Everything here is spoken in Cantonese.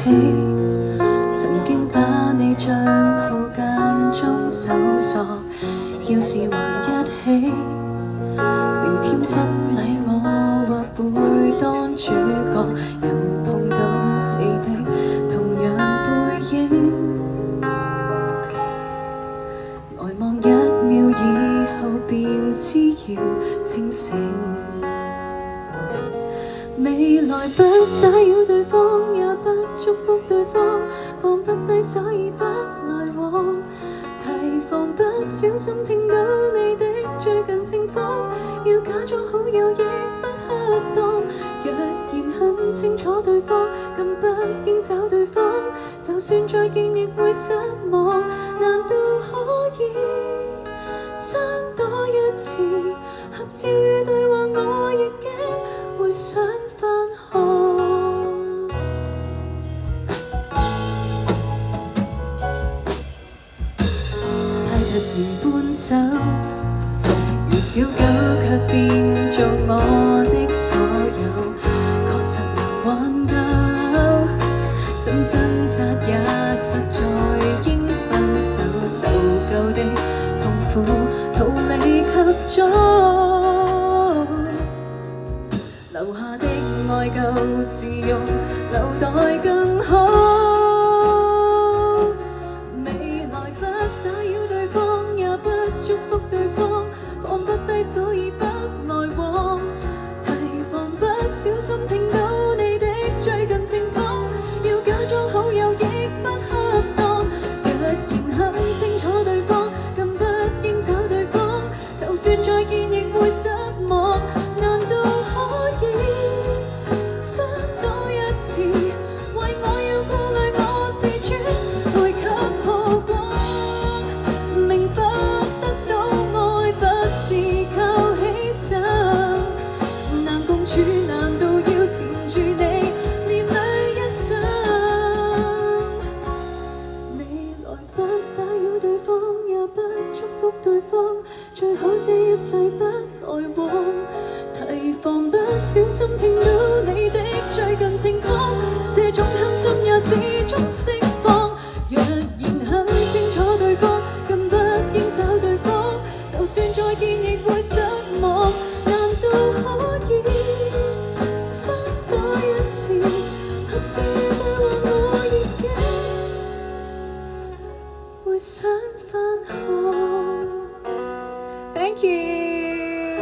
起，曾經把你帳號間中搜索，要是還一起，明天婚禮我或會當主角，又碰到你的同樣背影，呆望1秒以後便知要清醒。未來不打擾對方，也不祝福對方，放不低所以不來往，提防不小心聽到你的最近情況，要假裝好友亦不恰當，若然很清楚對方，更不應找對方，就算再見亦會失望，難道可以相多一次？合照與對話我亦驚會想返看，太突然搬走，如小狗卻變做我的所有，確實難挽救，怎掙扎也實在應分手，受夠的痛苦逃離及早，留下的愛舊自用，留待更好。未來不打擾對方，也不祝福對方，放不低所以不來往，提防不小心聽到你的最近情況，要假裝好友亦不恰當，若然很清楚對方，更不應找對方，就算再見亦會失望，難道可以相多一次？為我要顧慮我自尊，會給曝光，明白得到愛不是靠犧牲，難共處難道要纏住你連累一生？未來不打擾對方，也不祝福對方，最好這一世不來往，提防不小心聽到你的最近情況，這種狠心也始終釋放，若然很清楚對方，更不應找對方，就算再見亦會失望，難道可以相多一次？合照對話我已經會想返看。Thank you。